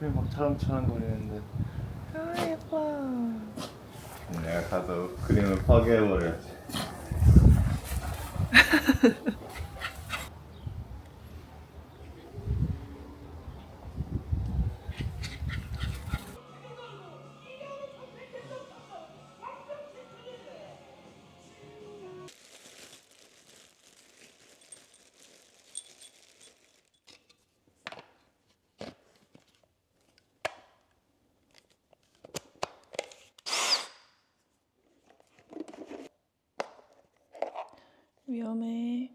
옆에 막 차랑차랑거리는데. 아 예뻐. 내가 가서 그림을 파괴해버려야지. 위험해.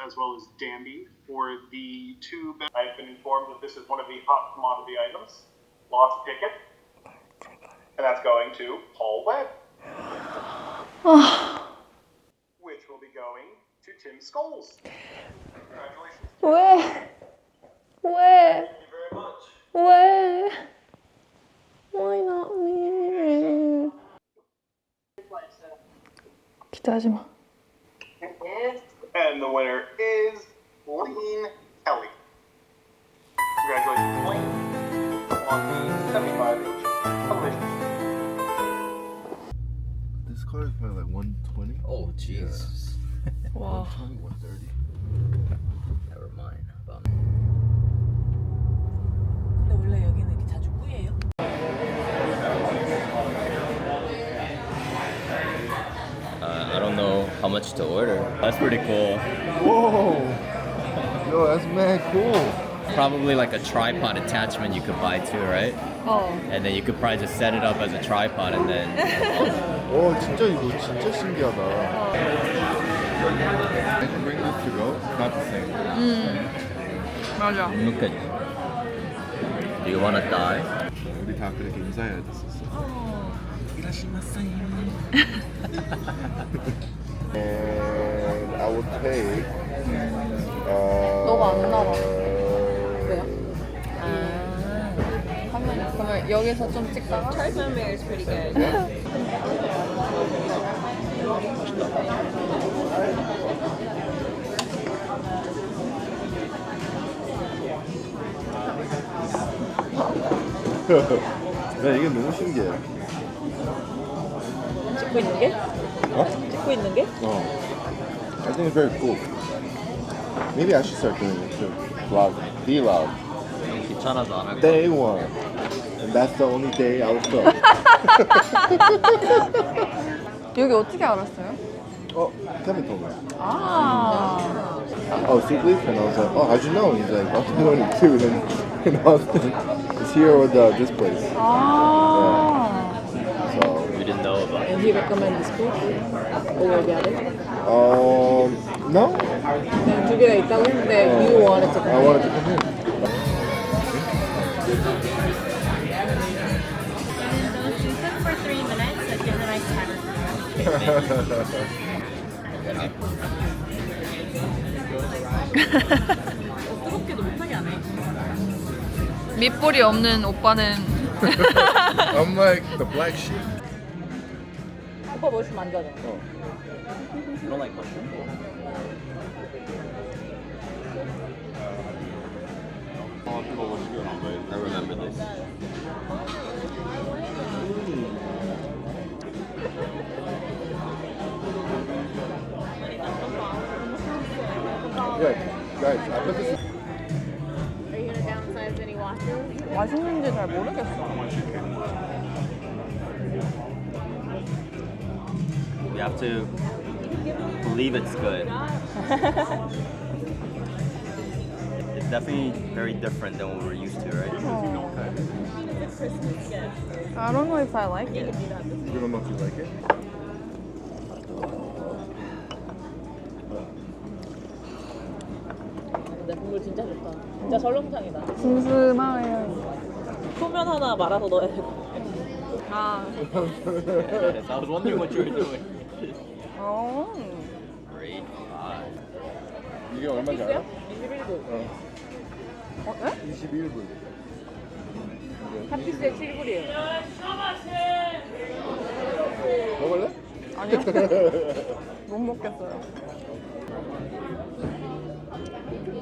As well as Dandy for the two. I've been informed that this is one of the hot commodity items. Lots of ticket. And that's going to Paul Webb. Which will be going to Tim Scholes. Congratulations. 왜? Thank you very much. 왜? Why not me? 기대하지 마. And the winner is Lane Kelly. Congratulations, Lane, on the 75-inch television. This car is probably like 120. Oh, jeez. 와. 120, 130. Never mind. 근데 원래 여기는 이렇게 자주 뿌예요? I don't know how much to order. That's pretty cool. Whoa! Yo, that's mad cool. Probably like a tripod attachment you could buy too, right? 어. And then you could probably just set it up as a tripod and then. 오, 진짜 이거 진짜 신기하다. I can bring this to go. Not the same. 맞아. Look at it. Do you wanna die? 우리 다 그렇게 인사해야 됐었어. And I would take. 너가 안 나와. 왜요? 화면 그러면 여기서 좀 찍다가 Charcoal Bear is pretty good. 야, 이게 너무 신기해. 찍고 있는 게? 어? 찍고 있는 게? I think it's very cool. Maybe I should start doing it too. Vlog. Vlog. 귀찮아서 안 할 거야. Day one. And that's the only day I was film. 여기 어떻게 알았어요? Oh, Kevin told me. 아. Oh, soup leaf? And I was like, oh, how'd you know? And he's like, I was doing it too in Austin. It's here with this place. 아. So, We didn't know about it. And he recommend this food? Over the other? no? 그냥 두 개가 있다고 했는데 you wanted to I wanted to come in. Cook for 3 minutes, so give a nice timer. 뜨겁게도 못하게 안 해. 밑볼이 없는 오빠는 I'm like the black sheep. 오빠 멋있으면 안 자잖아. You don't like mushroom? I remember this. Good. Guys, I put this in. Are you gonna downsize any washers? 맛있는지 잘 모르겠어. We have to believe it's good. It's definitely very different than what we're used to, right? I don't know if I like it. You don't know if you like it? 근데 국물 진짜 좋다. 진짜 설렁탕이다. 슴슴해요. 소면 하나 말아서 넣어야 될 것 같아. 아. Yes, I was wondering what you were doing. 어. Great. 이게 얼마인지 알아? 21도. 어? 에? 21불. 핫피스에 7불이에요. 먹을래? 아니요. 못 먹겠어요.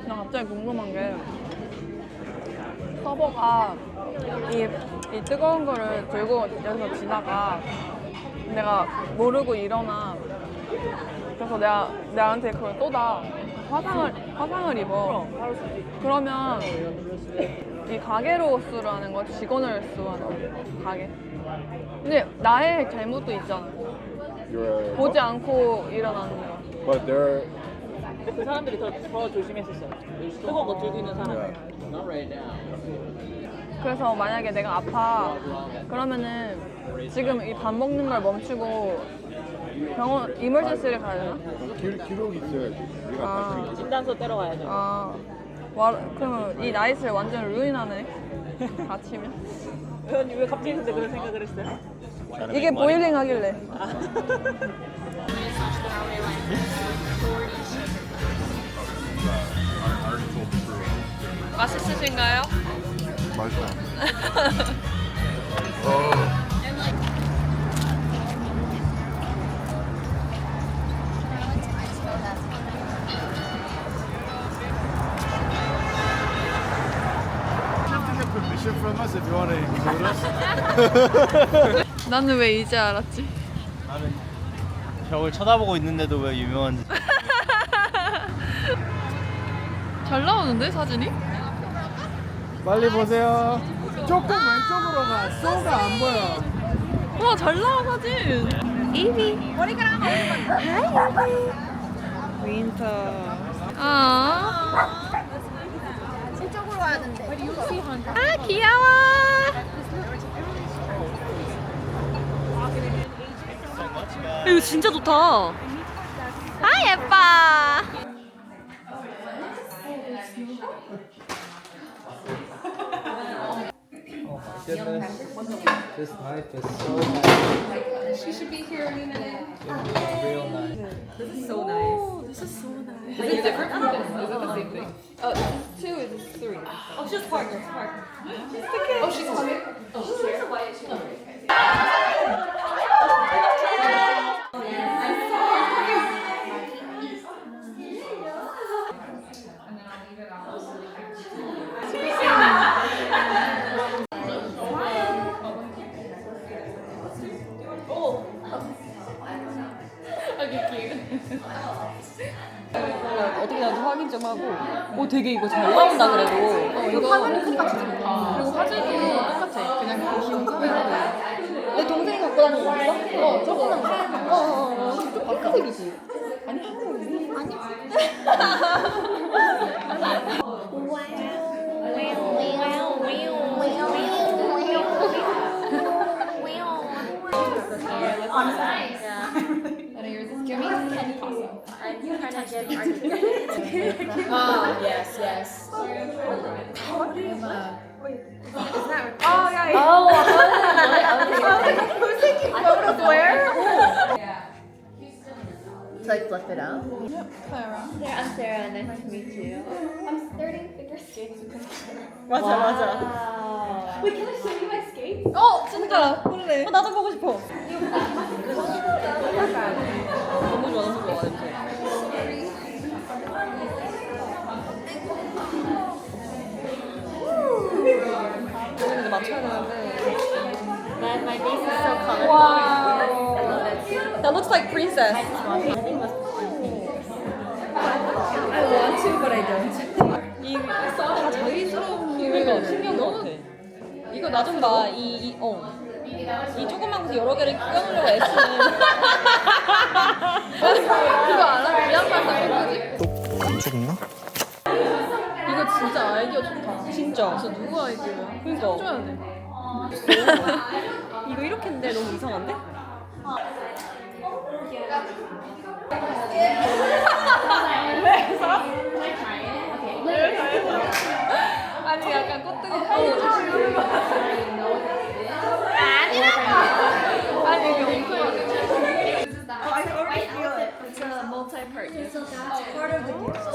나 갑자기 궁금한 게 서버가 이 뜨거운 거를 들고 여기서 지나가. 내가 모르고 일어나. 그래서 내한테 그걸 쏟아. 화상을 입어. 그러면 이 가게로 수라는 거 직원을 수하는 가게. 근데 나의 잘못도 있잖아. You're 보지 않고 일어나는 거. But they're 그 사람들이 더 조심했었어요. 뜨거운 거 들고 있는 사람. yeah. 그래서 만약에 내가 아파 그러면은 지금 이 밥 먹는 걸 멈추고 병원 이멀전시를 가야 되나? 기록이 있어야지. 우리가 아. 다시 진단서 떼러 가야죠. 아, 그러면 이 나이스를 완전 루인하네. 다치면. 의원님 왜 갑자기 근데 그런 생각을 했어요? 이게 보일링 하길래. 맛있으신가요? 맛있어. Permission from us if you want to include us. 나는 왜 이제 알았지? 나는 벽을 쳐다보고 있는데도 왜 유명한지. 잘 나오는데 사진이? 빨리 보세요. 조금 왼쪽으로 가. 쏘가 안 보여. 와, 잘 나와 사진. 이비. 윈터. 아. 이쪽으로 와야 된대. 아, 귀여워. 이거 진짜 좋다. 아, 예뻐. Goodness. This knife is so nice. She should be here any minute. Real nice. Is it different from this? Is it the same thing? Oh, this is 2, this is 3. Oh, she's partner. Oh, she's coming. Oh, she's here. Why is she coming? 어떻게 나는지 확인 좀 하고. 오, 되게 이거 잘 나온다 그래도. 이거 화면이 똑같이 좋다. 그리고 사진도 똑같아. 그냥 귀여운 카메라로. 내 동생이 갖고 다니는 거 봤어? 조그만 거. 핑크색이지? 아니. Yes, yes. 아, 야, 이거. Oh, who's taking photos where? So like flip it out. Clara. Yeah, I'm Sarah. Nice to meet you. I'm starting figure skates because 맞아 맞아. Wow. Wait, can I show you my skates? 진짜. 그래. 나도 보고 싶어. 너무 좋아 너무 좋아 냄새. 여기는 맞춰야 되는데. My face is so colorful. Wow. That looks like princess. I think it was I want to, but I don't. 다 자기스러운 그러니까 신기한 거 같아. 이거 나 좀 봐. 이 조그만 것에 여러 개를 껴놓으려고 애쓰는. 그거 알아? 미얀마 사람들이? 안 죽나? 이거 진짜 아이디어 좋다. 진짜. 진짜 누구 아이디어야? 그러니까. 써줘야 돼. 이거 이렇게 했는데 너무 이상한데? 아니 약간 꽃등이 아니 이게 엉클 It's a multi-part. It's part of the gift.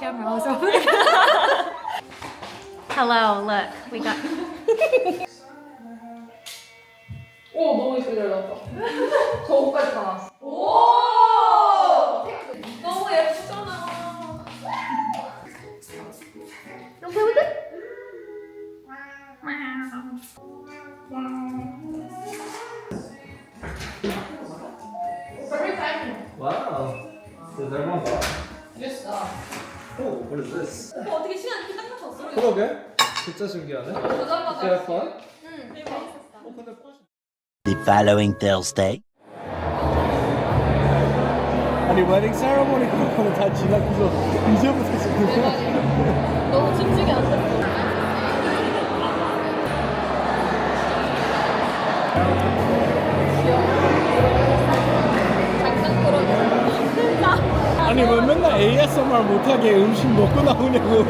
camera was over there. Hello, look, we got. 오 너무 예쁘게 잘 나왔다. 저 옷까지 다 나왔어. 오 너무 예쁘잖아. Don't play with it. Wow. Does everyone buy? 됐어. Oh, what is this? 오빠 어떻게 시간 이렇게 딱 맞췄어? 그러게. 진짜 신기하네. 보자마자. Did you have fun? 응, 재밌었어. The following Thursday. 아니 웨딩 세레모니 그런 거는 다 지나고서 이제부터 지금 너무 집중이 안 돼. 아니 왜 맨날 ASMR 못하게 음식 먹고 나오냐고.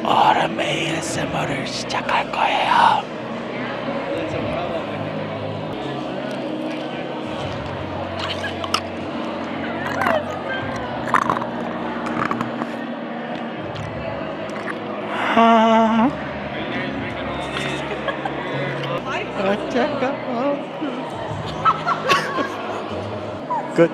얼음 ASMR을 시작할 거예요. 끝.